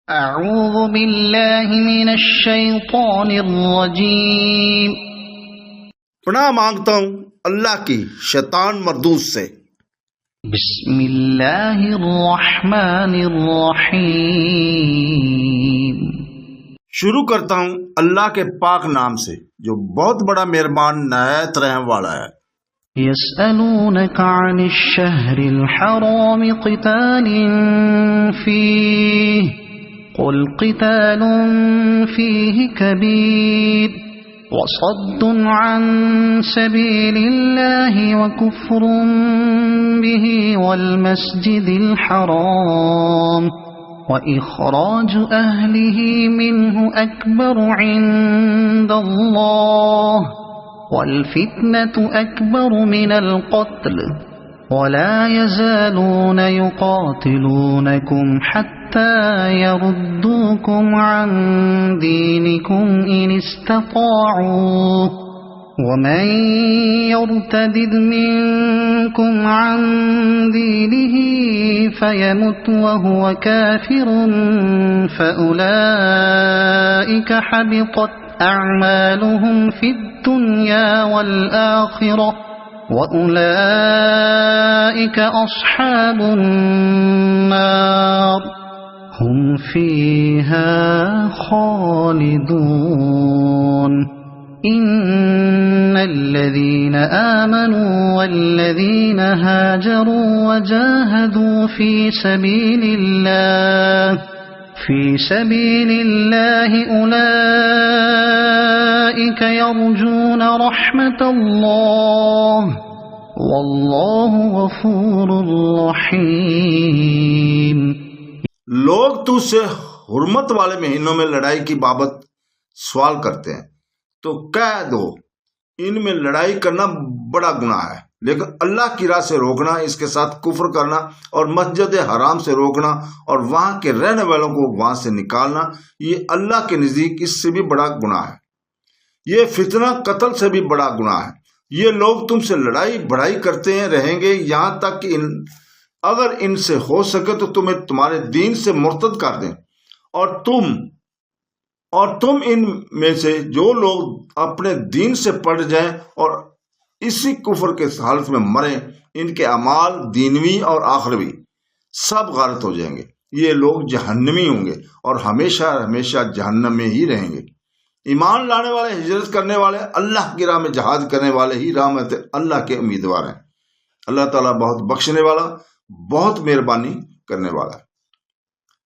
أعوذ بالله من الشيطان الرجيم پناہ مانگتا ہوں اللہ کی شیطان مردود سے۔ بسم اللہ الرحمن الرحیم شروع کرتا ہوں اللہ کے پاک نام سے جو بہت بڑا مہربان نہایت رحم والا ہے۔ يسألونك عن الشهر الحرام قتال فيه قل قتال فيه كبير وصد عن سبيل الله وكفر به والمسجد الحرام وإخراج أهله منه أكبر عند الله والفتنة أكبر من القتل ولا يزالون يقاتلونكم حتى يردوكم عن دينكم إن استطاعوا ومن يرتد منكم عن دينه فيمت وهو كافر فأولئك حبطت أعمالهم في الدنيا والآخرة وأولئك أصحاب النار هم فيها خالدون إن الذين آمنوا والذين هاجروا وجاهدوا في سبيل الله أولئك يرجون رحمة الله والله غفور رحيم۔ لوگ تو سے حرمت والے مہینوں میں لڑائی کی بابت سوال کرتے ہیں تو کہہ دو ان میں لڑائی کرنا بڑا گناہ ہے، لیکن اللہ کی راہ سے روکنا، اس کے ساتھ کفر کرنا اور مسجد حرام سے روکنا اور وہاں کے رہنے والوں کو وہاں سے نکالنا، یہ اللہ کے نزدیک اس سے بھی بڑا گناہ ہے۔ یہ فتنہ قتل سے بھی بڑا گناہ ہے۔ یہ لوگ تم سے لڑائی بڑھائی کرتے ہیں رہیں گے یہاں تک کہ اگر ان سے ہو سکے تو تمہیں تمہارے دین سے مرتد کر دیں، اور تم ان میں سے جو لوگ اپنے دین سے پڑ جائیں اور اسی کفر کے حالت میں مریں، ان کے اعمال دینوی اور آخروی سب غارت ہو جائیں گے۔ یہ لوگ جہنمی ہوں گے اور ہمیشہ ہمیشہ جہنم میں ہی رہیں گے۔ ایمان لانے والے، ہجرت کرنے والے، اللہ کی راہ میں جہاد کرنے والے ہی رحمت اللہ کے امیدوار ہیں۔ اللہ تعالیٰ بہت بخشنے والا، بہت مہربانی کرنے والا ہے۔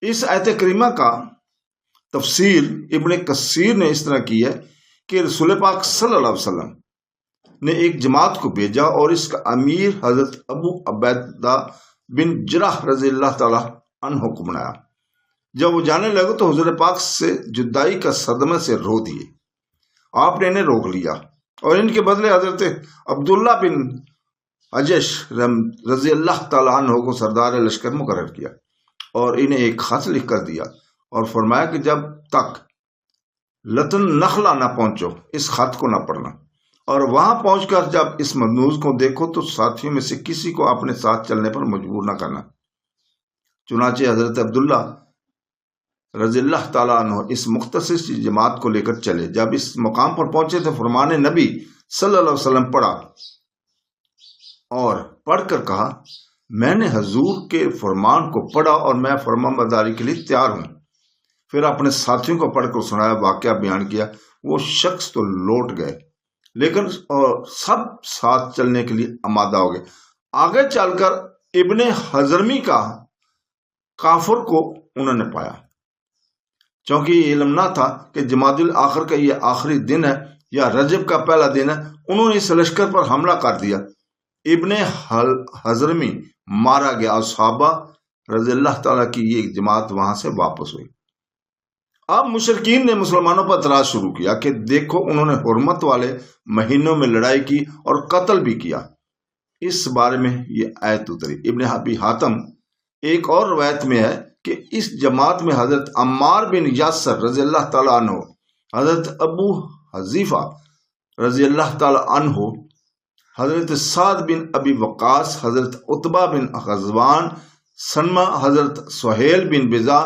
اس آیت کریمہ کا تفسیر ابن کثیر نے اس طرح کی ہے کہ رسول پاک صلی اللہ علیہ وسلم نے ایک جماعت کو بھیجا اور اس کا امیر حضرت ابو عبیدہ بن جراح رضی اللہ تعالیٰ عنہ کو بنایا۔ جب وہ جانے لگے تو حضور پاک سے جدائی کا صدمے سے رو دیے۔ آپ نے انہیں روک لیا اور ان کے بدلے حضرت عبداللہ بن اجش رضی اللہ تعالیٰ عنہ کو سردار لشکر مقرر کیا اور انہیں ایک خط لکھ کر دیا اور فرمایا کہ جب تک لتن نخلا نہ پہنچو اس خط کو نہ پڑھنا، اور وہاں پہنچ کر جب اس مدنوز کو دیکھو تو ساتھیوں میں سے کسی کو اپنے ساتھ چلنے پر مجبور نہ کرنا۔ چنانچہ حضرت عبداللہ رضی اللہ تعالیٰ عنہ اس مختصر سی جماعت کو لے کر چلے۔ جب اس مقام پر پہنچے تو فرمان نبی صلی اللہ علیہ وسلم پڑھا اور پڑھ کر کہا، میں نے حضور کے فرمان کو پڑھا اور میں فرمان برداری کے لیے تیار ہوں۔ پھر اپنے ساتھیوں کو پڑھ کر سنایا، واقعہ بیان کیا۔ وہ شخص تو لوٹ گئے لیکن سب ساتھ چلنے کے لیے آمادہ ہو گئے۔ آگے چل کر ابن حضرمی کا کافر کو انہوں نے پایا، چونکہ یہ علم نہ تھا کہ جمادی الاخر کا یہ آخری دن ہے یا رجب کا پہلا دن ہے۔ انہوں نے اس لشکر پر حملہ کر دیا۔ ابن حضرمی مارا گیا اور صحابہ رضی اللہ تعالیٰ کی یہ جماعت وہاں سے واپس ہوئی۔ اب مشرکین نے مسلمانوں پر اعتراض شروع کیا کہ دیکھو انہوں نے حرمت والے مہینوں میں لڑائی کی اور قتل بھی کیا۔ اس بارے میں یہ آیت اتری۔ ابن ابی حاتم ایک اور روایت میں ہے کہ اس جماعت میں حضرت عمار بن یاسر رضی اللہ تعالیٰ عنہ، حضرت ابو حذیفہ رضی اللہ تعالیٰ عنہ، حضرت سعد بن ابی وقاص، حضرت عتبہ بن غزوان، سلمہ، حضرت سہیل بن بزا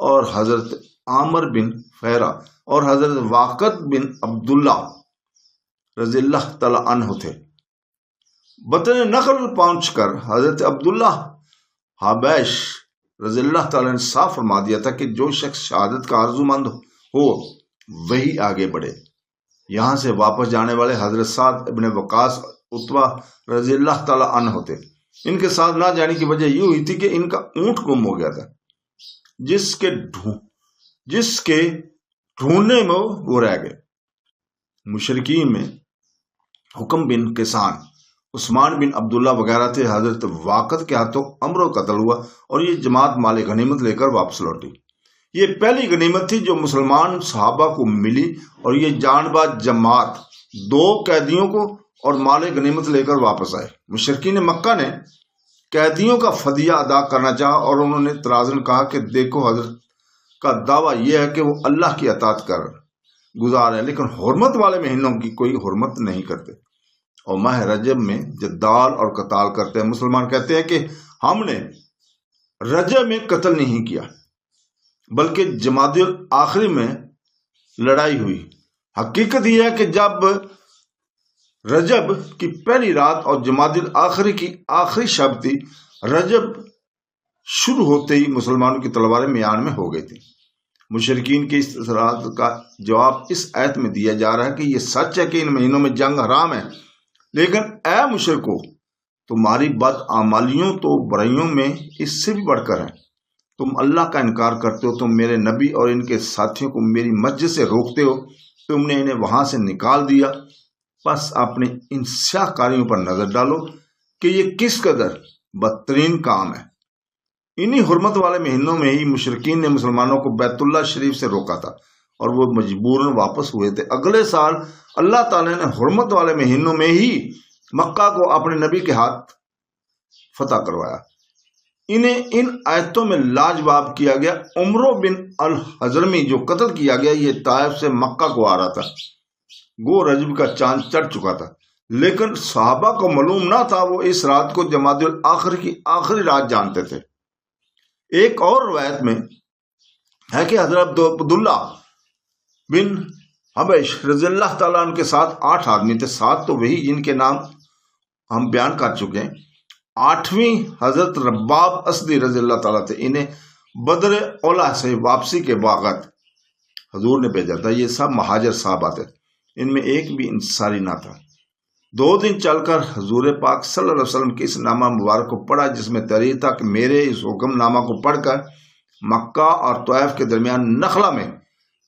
اور حضرت عامر بن فہرہ اور حضرت واقد بن عبداللہ رضی اللہ تعالی عنہ تھے۔ بطن نخل پہنچ کر حضرت عبداللہ حبیش رضی اللہ تعالیٰ نے صاف فرما دیا تھا کہ جو شخص شہادت کا آرزو مند ہو وہی آگے بڑھے۔ یہاں سے واپس جانے والے حضرت سعد ابن وقاص عتبہ رضی اللہ تعالیٰ عنہ تھے۔ ان کے ساتھ نہ جانے کی وجہ یہ ہوئی تھی کہ ان کا اونٹ گم ہو گیا تھا، جس کے ڈھونڈنے میں وہ رہ گئے۔ مشرکین میں حکم بن کسان، عثمان بن عبداللہ وغیرہ تھے۔ حضرت واقد کے ہاتھوں عمرو قتل ہوا اور یہ جماعت مال غنیمت لے کر واپس لوٹی۔ یہ پہلی غنیمت تھی جو مسلمان صحابہ کو ملی، اور یہ جان باز جماعت 2 قیدیوں کو اور مال غنیمت لے کر واپس آئے۔ مشرکین مکہ نے قیدیوں کا فدیہ ادا کرنا چاہا، اور انہوں نے ترازن کہا کہ دیکھو حضرت کا دعویٰ یہ ہے کہ وہ اللہ کی اطاعت کر گزار ہے، لیکن حرمت والے مہینوں کی کوئی حرمت نہیں کرتے، اور ماہ رجب میں جدال اور قتال کرتے ہیں۔ مسلمان کہتے ہیں کہ ہم نے رجب میں قتل نہیں کیا بلکہ جمادی آخری میں لڑائی ہوئی۔ حقیقت یہ ہے کہ جب رجب کی پہلی رات اور جمادی آخری کی آخری شب تھی، رجب شروع ہوتے ہی مسلمانوں کی تلواریں میان میں ہو گئی تھی۔ مشرکین کے اس اعتراض کا جواب اس آیت میں دیا جا رہا ہے کہ یہ سچ ہے کہ ان مہینوں میں جنگ حرام ہے، لیکن اے مشرکو، تمہاری بدعمالیوں تو برائیوں میں اس سے بھی بڑھ کر ہے۔ تم اللہ کا انکار کرتے ہو، تم میرے نبی اور ان کے ساتھیوں کو میری مسجد سے روکتے ہو، تم نے انہیں وہاں سے نکال دیا۔ بس اپنے ان سیاہ کاریوں پر نظر ڈالو کہ یہ کس قدر بدترین کام ہے۔ انہی حرمت والے مہینوں میں ہی مشرکین نے مسلمانوں کو بیت اللہ شریف سے روکا تھا، اور وہ مجبوراً واپس ہوئے تھے۔ اگلے سال اللہ تعالیٰ نے حرمت والے مہینوں میں ہی مکہ کو اپنے نبی کے ہاتھ فتح کروایا۔ انہیں ان آیتوں میں لاجواب کیا گیا۔ عمرو بن الحضرمی جو قتل کیا گیا، یہ طائف سے مکہ کو آ رہا تھا۔ گو رجب کا چاند چڑھ چکا تھا، لیکن صحابہ کو معلوم نہ تھا۔ وہ اس رات کو جمادی الاخر کی آخری رات جانتے تھے۔ ایک اور روایت میں ہے کہ حضرت عبداللہ بن حبیش رضی اللہ تعالیٰ عنہ کے ساتھ 8 آدمی تھے۔ 7 تو وہی جن کے نام ہم بیان کر چکے ہیں۔ 8ویں حضرت رباب اسدی رضی اللہ تعالیٰ تھے۔ انہیں بدر اولا سے واپسی کے وقت حضور نے بھیجا تھا۔ یہ سب مہاجر صحابہ تھے، ان میں ایک بھی انصاری نہ تھا۔ 2 دن چل کر حضور پاک صلی اللہ علیہ وسلم کے اس نامہ مبارک کو پڑھا، جس میں تحریر تھا کہ میرے اس حکم نامہ کو پڑھ کر مکہ اور طائف کے درمیان نخلا میں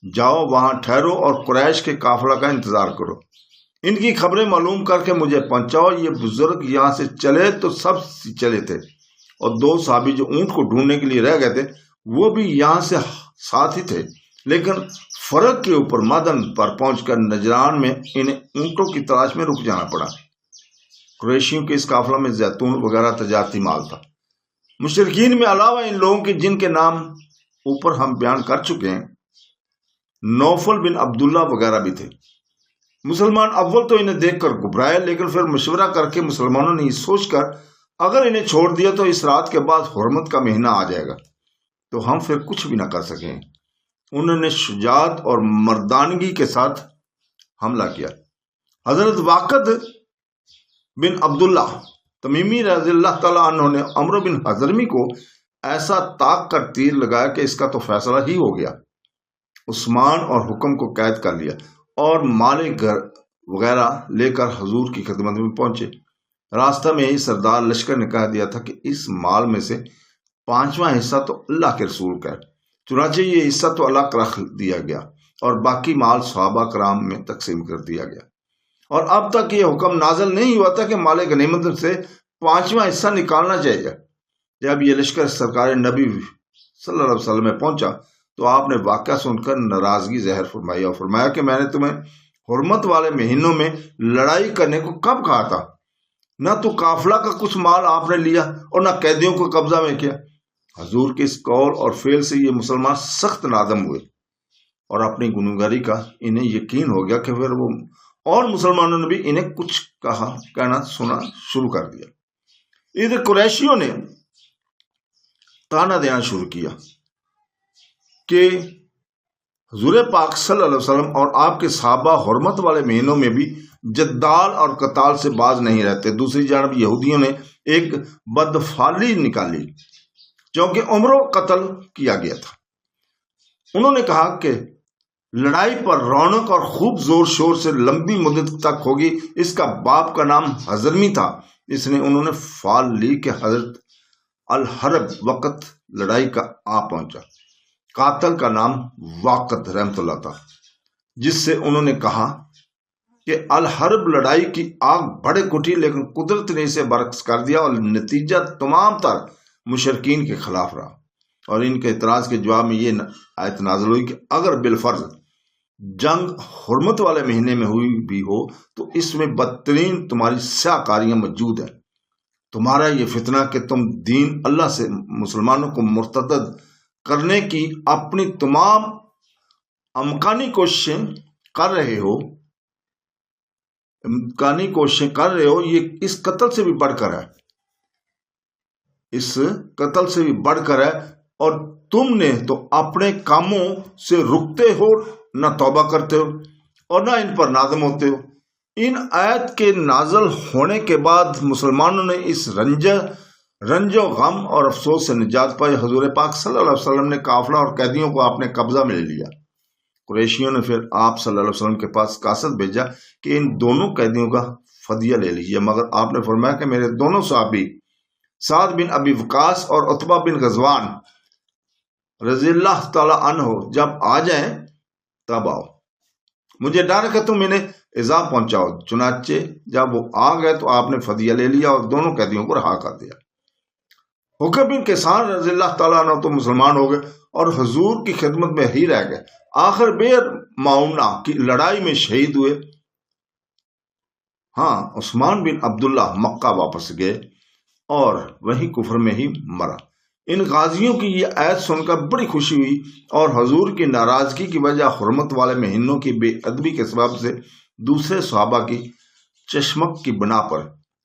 جاؤ، وہاں ٹھہرو اور قریش کے قافلہ کا انتظار کرو۔ ان کی خبریں معلوم کر کے مجھے پہنچاؤ۔ یہ بزرگ یہاں سے چلے تو سب چلے تھے، اور 2 صحابی جو اونٹ کو ڈھونڈنے کے لیے رہ گئے تھے وہ بھی یہاں سے ساتھ ہی تھے، لیکن فرق کے اوپر مدن پر پہنچ کر نجران میں انہیں اونٹوں کی تلاش میں رک جانا پڑا۔ قریشیوں کے اس قافلہ میں زیتون وغیرہ تجارتی مال تھا۔ مشرکین میں علاوہ ان لوگوں کے جن کے نام اوپر ہم بیان کر چکے ہیں، نوفل بن عبداللہ وغیرہ بھی تھے۔ مسلمان اول تو انہیں دیکھ کر گھبرائے، لیکن پھر مشورہ کر کے مسلمانوں نے یہ سوچ کر اگر انہیں چھوڑ دیا تو اس رات کے بعد حرمت کا مہینہ آ جائے گا، تو ہم پھر کچھ بھی نہ کر سکیں۔ انہوں نے شجاعت اور مردانگی کے ساتھ حملہ کیا۔ حضرت واقد بن عبداللہ تمیمی رضی اللہ تعالیٰ عنہ نے عمرو بن حضرمی کو ایسا طاق کر تیر لگایا کہ اس کا تو فیصلہ ہی ہو گیا۔ عثمان اور حکم کو قید کر لیا اور مال گھر وغیرہ لے کر حضور کی خدمت میں پہنچے۔ راستہ میں ہی سردار لشکر نے کہہ دیا تھا کہ اس مال میں سے 5واں حصہ تو اللہ کے رسول کا ہے۔ چنانچہ یہ حصہ تو الگ رکھ دیا گیا اور باقی مال صحابہ کرام میں تقسیم کر دیا گیا، اور اب تک یہ حکم نازل نہیں ہوا تھا کہ مال غنیمت سے 5واں حصہ نکالنا چاہیے۔ جب یہ لشکر سرکار نبی صلی اللہ علیہ وسلم میں پہنچا تو آپ نے واقعہ سن کر ناراضگی ظاہر فرمائی اور فرمایا کہ میں نے تمہیں حرمت والے مہینوں میں لڑائی کرنے کو کب کہا تھا؟ نہ تو قافلہ کا کچھ مال آپ نے لیا اور نہ قیدیوں کو قبضہ میں کیا۔ حضور کے اس قول اور فعل سے یہ مسلمان سخت نادم ہوئے، اور اپنی گنہگاری کا انہیں یقین ہو گیا کہ پھر وہ اور مسلمانوں نے بھی انہیں کچھ کہنا سنا شروع کر دیا۔ ادھر قریشیوں نے تانا دینا شروع کیا کہ حضور پاک صلی اللہ علیہ وسلم اور آپ کے صحابہ حرمت والے مہینوں میں بھی جدال اور قتال سے باز نہیں رہتے۔ دوسری جانب یہودیوں نے ایک بدفعلی نکالی چونکہ عمروں قتل کیا گیا تھا۔ انہوں نے کہا کہ لڑائی پر رونق اور خوب زور شور سے لمبی مدت تک ہوگی۔ اس کا باپ کا نام حضرمی تھا، اس نے انہوں نے فال لی کہ حضرت الحرب وقت لڑائی کا آ پہنچا۔ قاتل کا نام واقد رحمت اللہ تھا، جس سے انہوں نے کہا کہ الحرب لڑائی کی آگ بڑے کٹھی، لیکن قدرت نے اسے برعکس کر دیا اور نتیجہ تمام تر مشرکین کے خلاف رہا۔ اور ان کے اعتراض کے جواب میں یہ آیت نازل ہوئی کہ اگر بالفرض جنگ حرمت والے مہینے میں ہوئی بھی ہو تو اس میں بدترین تمہاری سیاہ کاریاں موجود ہیں۔ تمہارا یہ فتنہ کہ تم دین اللہ سے مسلمانوں کو مرتد کرنے کی اپنی تمام امکانی کوششیں کر رہے ہو، یہ اس قتل سے بھی بڑھ کر ہے، اس قتل سے بھی بڑھ کر ہے۔ اور تم نے تو اپنے کاموں سے رکتے ہو، نہ توبہ کرتے ہو اور نہ ان پر نادم ہوتے ہو۔ ان آیت کے نازل ہونے کے بعد مسلمانوں نے اس رنج و غم اور افسوس سے نجات پائی۔ حضور پاک صلی اللہ علیہ وسلم نے قافلہ اور قیدیوں کو اپنے قبضہ میں لے لیا۔ قریشیوں نے پھر آپ صلی اللہ علیہ وسلم کے پاس قاصد بھیجا کہ ان دونوں قیدیوں کا فدیہ لے لیجیے، مگر آپ نے فرمایا کہ میرے دونوں صحابی سعد بن ابی وقاص اور عتبہ بن غزوان رضی اللہ تعالی عنہ جب آ جائیں تب آؤ، مجھے ڈر ہے کہ تم انہیں ایذا پہنچاؤ۔ چنانچہ جب وہ آ گئے تو آپ نے فدیہ لے لیا اور دونوں قیدیوں کو رہا کر دیا۔ حکم بن کیسان رضی اللہ تعالیٰ عنہ تو مسلمان ہو گئے اور حضور کی خدمت میں ہی رہ گئے، آخر بیر معونہ کی لڑائی میں شہید ہوئے۔ ہاں، عثمان بن عبداللہ مکہ واپس گئے اور وہی کفر میں ہی مرا۔ ان غازیوں کی یہ آیت سن کر بڑی خوشی ہوئی اور حضور کی ناراضگی کی وجہ حرمت والے مہینوں کی بے ادبی کے سبب سے دوسرے صحابہ کی چشمک کی بنا پر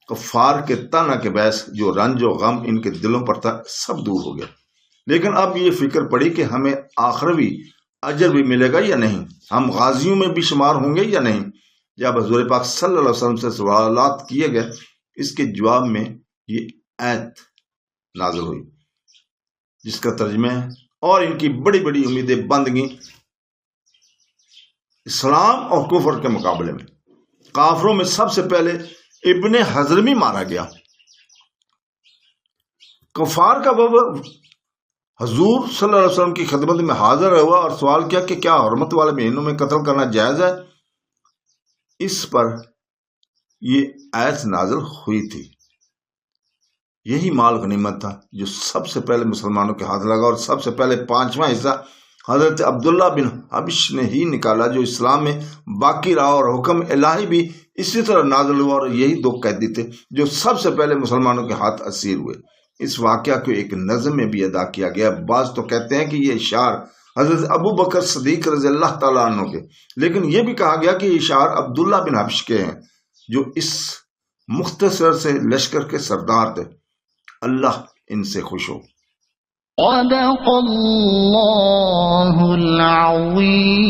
کفار کے طعنہ کے باعث جو رنج و غم ان کے دلوں پر تھا سب دور ہو گیا۔ لیکن اب یہ فکر پڑی کہ ہمیں آخروی اجر بھی ملے گا یا نہیں، ہم غازیوں میں بھی شمار ہوں گے یا نہیں۔ جب حضور پاک صلی اللہ علیہ وسلم سے سوالات کیے گئے، اس کے جواب میں یہ آیت نازل ہوئی جس کا ترجمہ ہے، اور ان کی بڑی بڑی امیدیں بند گئیں اسلام اور کفر کے مقابلے میں۔ کافروں میں سب سے پہلے ابن حضرمی مارا گیا۔ کفار کا بابا حضور صلی اللہ علیہ وسلم کی خدمت میں حاضر ہوا اور سوال کیا کہ کیا حرمت والے مہینوں میں قتل کرنا جائز ہے؟ اس پر یہ آیت نازل ہوئی تھی۔ یہی مال غنیمت تھا جو سب سے پہلے مسلمانوں کے ہاتھ لگا، اور سب سے پہلے 5واں حصہ حضرت عبداللہ بن حبش نے ہی نکالا جو اسلام میں باقی رہا، اور حکم الہی بھی اسی طرح نازل ہوا، اور یہی 2 قیدی تھے جو سب سے پہلے مسلمانوں کے ہاتھ اسیر ہوئے۔ اس واقعہ کو ایک نظم میں بھی ادا کیا گیا۔ بعض تو کہتے ہیں کہ یہ اشعار حضرت ابو بکر صدیق رضی اللہ تعالیٰ عنہ کے، لیکن یہ بھی کہا گیا کہ یہ اشعار عبداللہ بن حبش کے ہیں جو اس مختصر سے لشکر کے سردار تھے۔ اللہ ان سے خوش ہو۔ صدق اللہ العظیم۔